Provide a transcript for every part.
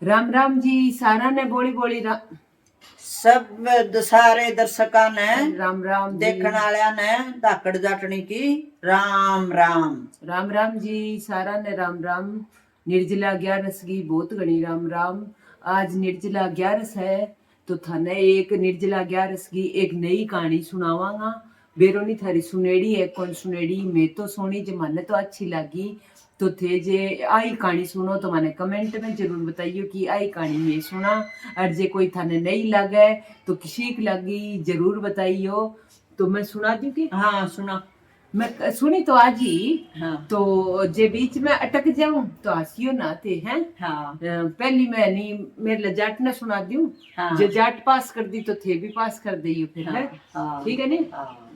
राम राम जी सारा ने बोली बोली सब सारे दर्शकों ने राम राम जी। देखने वाले ने धाकड़ जाटनी की राम राम राम राम जी सारा ने राम राम। निर्जला 11 की बहुत घनी राम राम। आज निर्जला 11 है तो थाने एक निर्जला 11 की एक नई कहानी सुनावांगा। बेरोनी थारी सुनेड़ी है कौन सुनेड़ी, मैं तो सुनी जो मैंने तो अच्छी लगी। तो थे जे आई कहानी सुनो तो मैंने कमेंट में जरूर बताइयो कि आई कहानी मैं सुना। और जे कोई थाने नहीं लगे तो किसी की लगी जरूर बताइयो। तो मैं सुना दूं कि हाँ सुना। मैं सुनी तो आज ही। हाँ तो जे बीच में अटक जाऊं तो हंसियो ना थे हैं। हाँ पहली मैं नहीं मेरे लिए जाट ने सुना दूं। हाँ। जो जाट पास कर दी तो थे भी पास कर दियो फिर है। हाँ, ठीक है नहीं। हाँ,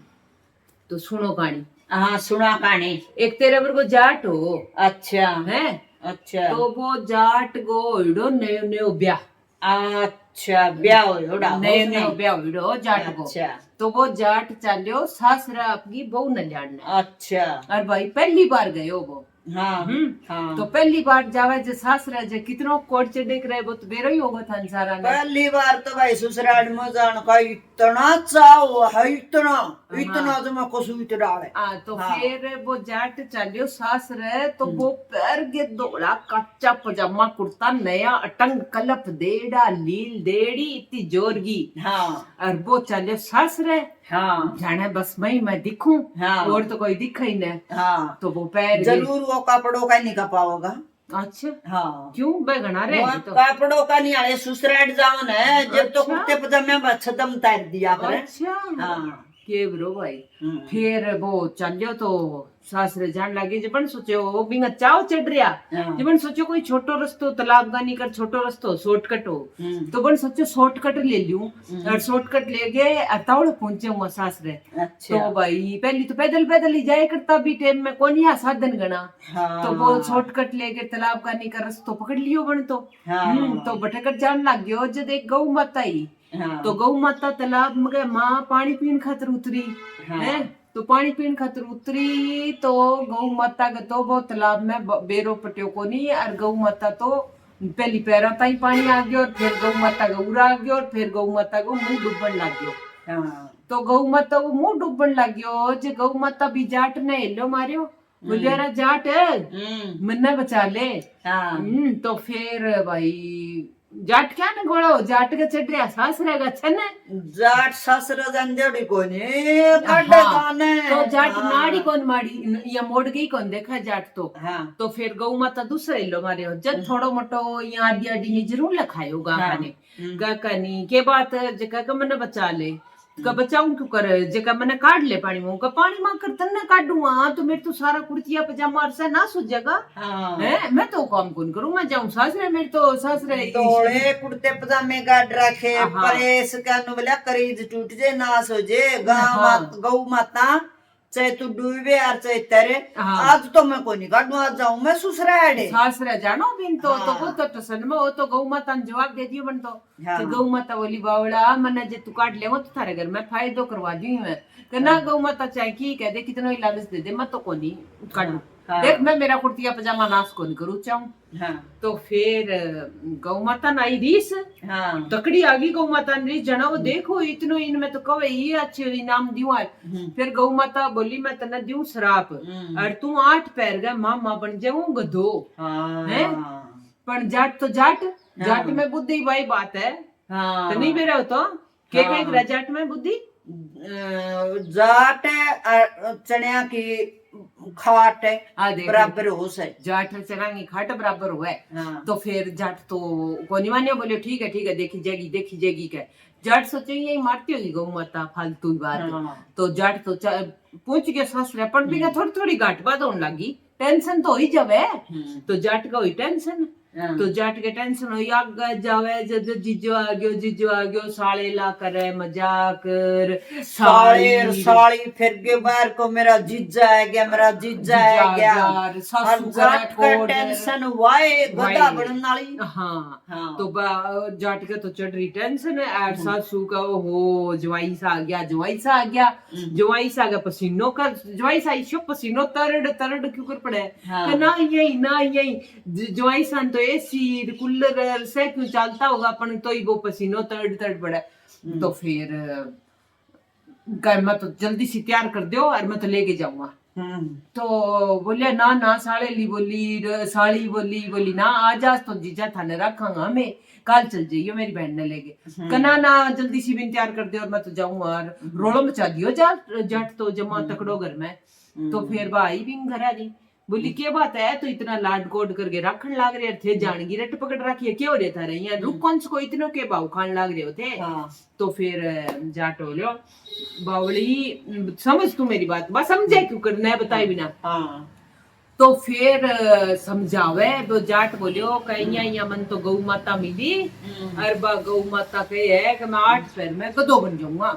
तो सुनो कहानी। हाँ सुना कहानी। एक तेरे पर को जाट हो अच्छा है। अच्छा तो वो जाट गो इडो नयो नयो ब्याह। अच्छा ब्याह हो नयो नयो ब्याह इडो जाट गो। अच्छा तो वो जाट चाल्यो सासरा अपनी बहू न जाने। अच्छा और भाई पहली बार गयो वो। हाँ हाँ। तो पहली बार जावे जो सासरा जो कितनो कोट चढ़ रहे वो तो बेरो ही होगा था सारा ने। पहली बार तो भाई ससुराल में जाने का इतना चाव है इतना इतना जो मैं कसुत डाले। तो फिर वो जाट चलियो सास रहे तो वो पैर के दौड़ा कच्चा पजामा कुर्ता नया अटंग कलप देड़ा लील देड़ी इतनी जोरगी। हाँ और वो चलियो सास रहे। हाँ जाने बस मैं दिखूं। हाँ और तो कोई दिखा ही नहीं। हाँ तो वो पैर जरूर वो कपड़ों का नहीं कपा होगा। अच्छा हाँ क्यों बेगना रे तो कपड़ों का नहीं आए ससुराल जाओ है जब तो कुर्ते पजामे में छदम तार दिया करे। अच्छा हाँ के ब्रो भाई। फिर वो चलियो तो सासरे जान लगे जबन सोचो वो बिंगा चाव चढ़ रहा। जबन सोचो कोई छोटो रस्तो तालाब गानी कर छोटो रस्तो शॉर्टकट हो। तो बन सोचो शॉर्टकट ले लूं और शॉर्टकट ले गए अतावड़ पहुंचे हुआ सासरे। अच्छा तो भाई पहली तो पैदल पैदल ही जाए करता भी टाइम में कौन यहाँ साधन गना। तो वो शॉर्टकट लेके तालाब गानी का रस्तो पकड़ लियो बन तो तो भटकट जान लग गयो जब एक गौ माता ही। तो गौ माता तालाब में माँ पानी पीन खातर उतरी है। तो पानी पीन खातर उतरी तो गौ माता के तो वो तालाब में बेरो पट्यो को नहीं। और गौ माता तो पहली पैरा ताई पानी आ गयो और फिर गौ माता का उरा आ गयो और फिर गौ माता को मुंह डूबन लग गयो। तो गौ माता को मुंह डूबन लग गयो जो गौ माता भी जाट ने हेलो मारियो बोलियारा जाट मन्ने बचा ले। तो फिर भाई जाट क्या न गोड़ो जाट के चढ़ रहा सास रहेगा छन जाट ससुर जंजड़ी को नहीं काटे गाने। तो जाट नाड़ी कौन माड़ी या मोड़ गई कौन देखा जाट तो। तो फिर गौ माता दूसरे लो मारे हो जब थोड़ो मोटो यहाँ आदि आदि नी जरूर लखायो गा ने गा कनी के बात जका का मने बचा ले का बचाऊं क्यों कर जका मने काट ले पानी में का पानी मां कर तन्ने काटूंगा तो मेरे तो सारा कुर्तिया पजामा अरसा ना सो जगह है। मैं तो काम कौन करूं मैं जाऊं सासरे मेरे तो सासरे तोड़े कुर्ते पजामे गाड़ रखे परेश का नुबला करीज टूट जे नास हो जे गौ माता चाहे तू डूबे और चाहे तेरे। आज तो मैं कोई नहीं काटू आज जाऊं मैं ससुराल सासरे जानो बिन तो वो तो सन में वो तो गौ माता ने जवाब दे दियो बन तो गौ माता बोली बावड़ा मने जे तू काट ले वो तो थारे घर में फायदो करवा दी मैं कहना गौ माता चाहे की कह दे कितना ही लालच दे दे मैं तो कोनी काटू देख मैं मेरा कुर्तिया पजामा नाश कौन करूँ चाहूं। तो फिर गौ माता नाई रीस तकड़ी आ गई गौ माता ने रीस जना वो देखो इतनो इनमें तो कवे ये अच्छे इनाम दियो आज। फिर गौ माता बोली मैं तने दियो शराप और तू 8 पैर गए मामा बन जाऊं गधो है। पर जाट तो जाट में बुद्धि भाई बात है तो नहीं बेरा हो तो के कहे जाट में बुद्धि जाट चनिया की खाट बराबर हो सके जाट चना की खाट बराबर हुआ। तो फिर जाट तो कोनी मानियो बोले ठीक है देखी जाएगी क्या जाट सोचे यही मारती होगी गौ माता फालतू बात। तो जाट तो पूछ गया ससुर पर भी थोड़ी थोड़ी गांठ बात होने लगी टेंशन तो ही जावे। तो जाट का हुई टेंशन तो जाट के टेंशन हो आग जावे जब जीजो आ गयो साले ला करे मजाक साली फिर के बार को मेरा जीजा आ गया सासू जाट का टेंशन वाए गधा बनने वाली। तो जाट के तो चढ़ रही टेंशन है और सासू का हो जवाई सा आ गया पसीनो का जवाई सा पसीनो तरड़ क्यों कर पड़े ना यही जवाई सा तो एसी कूलर से क्यों चलता होगा अपन, तो ही वो पसीनो तड़ तड़ पड़ा। तो फिर कर मैं तो जल्दी से तैयार कर दो और मैं तो लेके जाऊंगा। तो बोले ना ना साड़ी बोली ना आज तो जीजा थाने रखांगा, हमें कल चल जाइयो मेरी बहन ने लेके। कना ना जल्दी सी भी तैयार कर दे और मैं तो जाऊंगा, और रोलो मचा दियो जट तो जमा तकड़ो घर में। तो फिर भाई भी घर आ रही, बोली क्या बात है, तो इतना लाड कोड करके रखन लाग रहे थे, जानगी रट पकड़ रखी है, क्या हो रहता रही है, रुक कौन को इतनों के भाव खान लाग रहे होते। तो फिर जाट हो लो बावली, समझ तू मेरी बात, बस समझे क्यों करना है बताई बिना। तो फिर समझावे वो जाट बोलियो कहीं मन तो गौ माता मिली, और गौ माता कही है कि मैं 8 पैर में गधो बन जाऊंगा,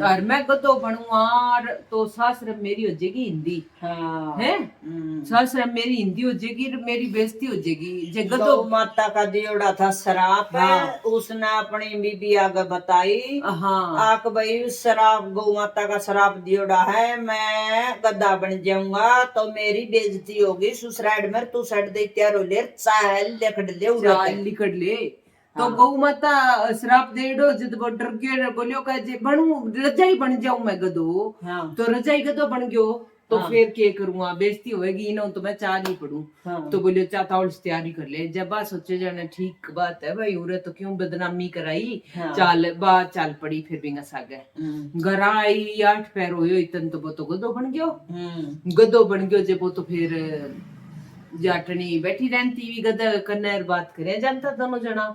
और मैं गधो बनूंगा, और तो सासर मेरी हो जाएगी हिंदी है, सासर मेरी हिंदी हो जाएगी, मेरी बेइज्जती हो जाएगी। जे गौ माता का दियोड़ा था शराब, उसने अपनी बीबी आगे बताई आक भाई शराब गौ माता का शराब दियोड़ा है, मैं गधा बन जाऊंगा तो मेरी बेइज्जती होगी ससुराल में, तू सट दे तैयार हो ले, चाल लिकड़ ले। तो गौ माता श्राप देड़ो जद वो डर के बोलियो का जे बनू रजाई बन जाऊं मैं गधो, तो रजाई गधो बन गयो, तो फिर क्या करूंगा, बेइज्जती होएगी ना, तो मैं चाल ही पड़ू। तो बोलियो चाहता और तैयारी कर ले। जब बात सोचे जाने ठीक बात है भाई, उरे तो क्यों बदनामी कराई, चाल पड़ी। फिर भी सागे घर आई 8 पैर हो इतन, तो वो तो गधो बन गयो जब वो तो फिर जाटनी बैठी रहती भी गधा कन्ने बात करे जानता दोनों जना।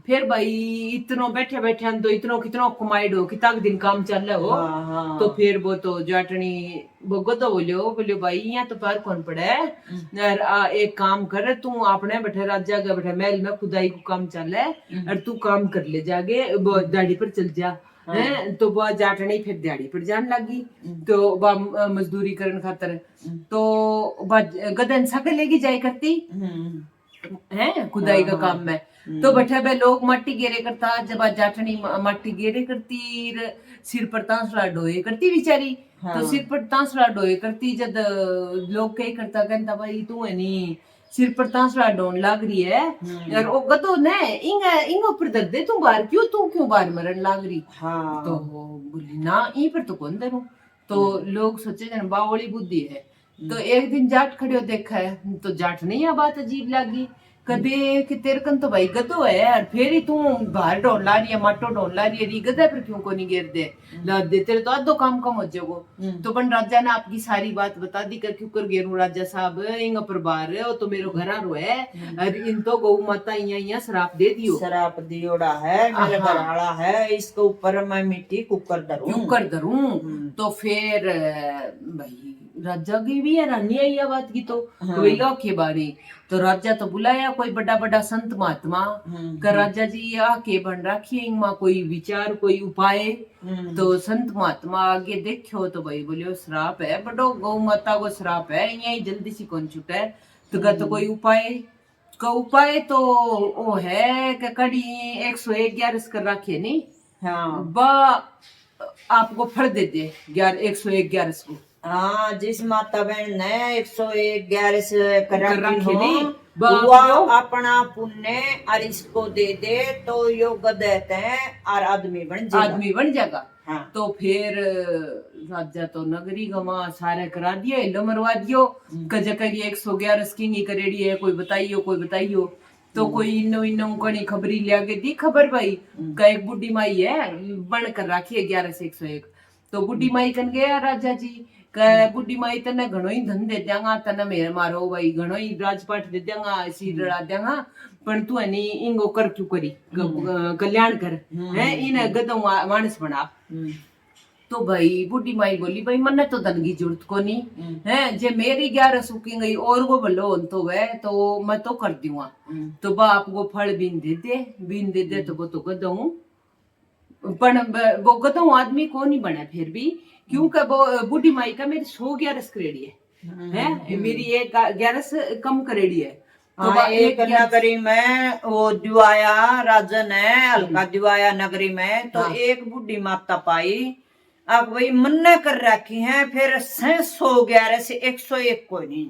फिर भाई इतनो बैठे बैठे तो इतनो कितनो कमाइडो कितना दिन काम चल रहा हो। तो फिर वो तो जाटनी वो गधो बोलियो भाई यहाँ तो पैर कौन पड़े है, एक काम कर तू अपने बैठे राजा के बैठे महल में खुदाई को काम चल है, और तू काम कर ले जागे वो दाढ़ी पर चल जा। तो वह जाटनी फिर दिहाड़ी पर जान लगी, तो वह मजदूरी करने खातर, तो गदन सक लेगी जाए करती है खुदाई का काम में। तो बैठे बे लोग माटी गेरे करता, जब जाटनी माटी गेरे करती, सिर पर तांसड़ा डोए करती बेचारी। तो सिर पर तांसड़ा डोए करती, जब लोग कही करता कहता भाई तू है नी सिर पर तांसड़ा डोन लाग रही है, और वो गधो ने इंग ऊपर दर दे, तू क्यों बाहर मरन लाग रही। तो बोली ना ई पर तो कौन दरू। तो लोग सोचे जन बावली बुद्धि है। तो एक दिन जाट खड़ियो देखा है, तो जाट नहीं यह बात अजीब लगी, कदे कि तेरे कन तो भाई गधो है, और फिर ही तू बाहर ढोल ला रही है, माटो ढोल ला रही है, गधे पर क्यों को नहीं गिर दे ला दे, तेरे तो आधो काम कम हो जाओ। तो बन राजा ने आपकी सारी बात बता दी कर, क्यों कर गेरू राजा साहब इंग पर बाहर है, तो मेरो घर रो है, और इन तो गौ माता यहाँ श्राप दे दियो, श्राप दियोड़ा है मेरे घर आला है, इसके ऊपर मैं मिट्टी कुकर धरूं। तो फिर भाई राजा की भी हैरानी आई बात की, तो के बारे। तो राजा तो बुलाया कोई बड़ा संत महात्मा का, राजा जी आके बन रखी है कोई विचार कोई उपाय। तो संत महात्मा आगे देखो, तो भाई बोलियो श्राप है बड़ो, गौ माता को श्राप है, यही जल्दी से कौन छुटे। तो कोई उपाय तो वो है कि कड़ी 101 कर रखी नहीं, बा आपको फल दे दे 111 को। जिस माता बहन ने 111 कर रखी वो अपना पुण्य और इसको दे दे, तो योग देते हैं और आदमी बन जाएगा। तो फिर राजा तो नगरी गवा सारे करा दिए, लो मरवा दियो, कजकरी 111 की करेड़ी है, कोई बताइयो। तो कोई इनो कणी खबरी ले आगे दी खबर भाई का एक बुढ़ी माई है बन कर रखी है 11 से 101। तो बुढ़ी माई कन गया राजा जी, बुढ़ी माई तने घणो ही धन दे देंगा, तने मेरे मारो भाई घणो ही राजपाट दे देंगा, सिर लड़ा देंगा, पण तू है इंगो कर क्यों करी कल्याण कर है, इन गदों मानस बना। तो भाई बुढ़ी माई बोली भाई मन्ने तो धन की जरूरत को नहीं है, जे मेरी 11 सूखी गई और वो भलो तो वह तो मैं तो कर दूंगा। तो बाप को फल बीन दे दे तो वो तो गदों, पण वो गदों आदमी को नहीं बना फिर भी, क्योंकि वो बुढ़ी माई का मेरी 111 करेड़ी है, मेरी 11 कम करेड़ी है। तो एक नगरी में वो दिवाया राजा ने हल्का दिवाया नगरी में, तो एक बुढ़ी माता पाई, अब वही मन्ने कर रखी है, फिर 111 से 101 कोई नहीं,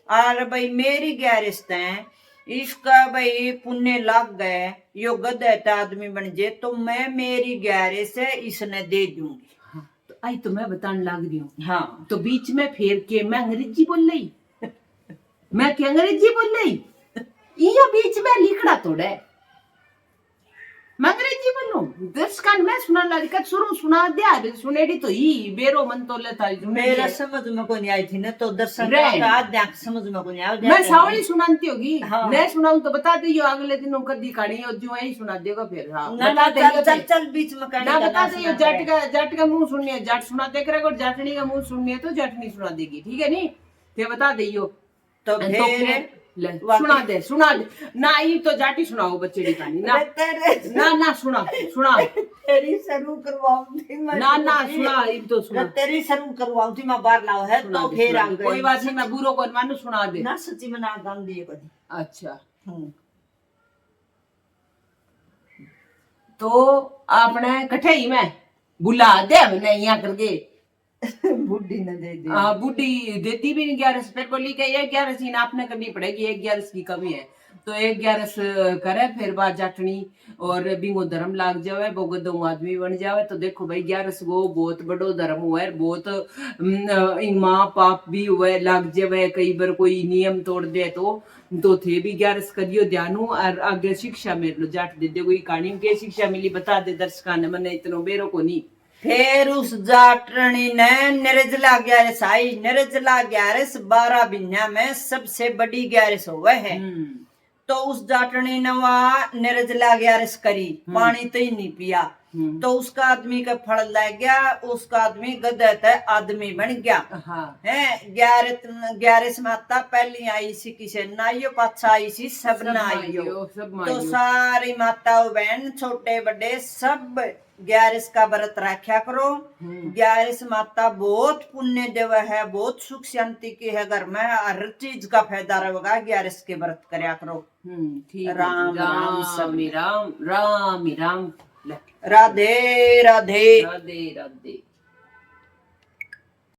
और भाई मेरी 11 है इसका भाई पुण्य लग गए, यो गदत आदमी बन जे तो मैं मेरी गहरे से इसने दे दूंगी। हाँ, तो आई तो मैं बताने लग रही हूँ। हाँ तो बीच में फेर के मैं अंग्रेजी बोल रही मैं क्या अंग्रेजी बोल रही ये बीच में लिखड़ा तोड़े मैं अंग्रेजी बोलूं दर्शकान मैं सुना लगी कद शुरू सुना दे सुनेडी तो ही बेरो मन तो लेता मेरा समझ में को नहीं आई थी ना, तो दर्शन Right. का आद्या समझ में को नहीं आई। मैं सावली सुनाती होगी। हाँ। मैं सुनाऊं तो बता दियो अगले दिन कदी कहानी और जो यही सुना देगा फिर। हाँ ना बता ना दियो चल चल चल बीच में कहानी ना का बता ना दियो सुना जट का मुंह सुननी है जट सुना दे करेगा और जटनी का मुंह सुननी है तो जटनी सुना देगी ठीक है नहीं फिर बता दियो तो फिर सुना दे ना ये तो जाटी सुनाओ बच्चे की कहानी ना ना सुना तेरी शुरू करवाऊं थी मैं, ना सुना ये तो सुना तेरी शुरू करवाऊं थी मैं बाहर लाओ है तो फिर आ कोई बात नहीं मैं बुरो को मानो सुना दे ना सच्ची में ना गान दिए कभी। अच्छा तो आपने कठई में बुला दे हमने यहाँ करके बुढ़ी ने दे दी। बुढ़ी देती भी नहीं 11 फिर बोली कि 11 सीन आपने करनी पड़ेगी 11 की कमी है तो 11 करे फिर बात जटनी और बिंगो धर्म लाग जावे वो गदो आदमी बन जावे तो देखो भाई 11 गो बहुत बड़ो धर्म हुआ है बहुत माँ पाप भी हुए लाग जावे कई बार कोई नियम तोड़ दे तो थे भी 11 करियो ध्यानु और आगे शिक्षा मेरे लो जाट दे कोई कहानी के शिक्षा मिली बता दे दर्शका ने मैंने इतनो बेरो को नहीं। फिर उस जाटनी ने निर्जला 11 आई। निर्जला 11 12 बिन्या में सबसे बड़ी 11 हुआ है। तो उस जाटनी ने वहां निर्जला 11 करी पानी तो ही नहीं पिया तो उसका आदमी का फल लग गया उसका आदमी गदत है आदमी बन गया। है 11 माता पहली आई सी किसे नाइयो पाछा आई सी सब नाइयो तो सारी माता बहन छोटे बड़े सब 11 का व्रत रखा करो। 11 माता बहुत पुण्य देव है बहुत सुख शांति की है घर में हर चीज का फायदा रहेगा 11 के व्रत करया करो। राम राम सब राम राम राम राधे राधे राधे राधे।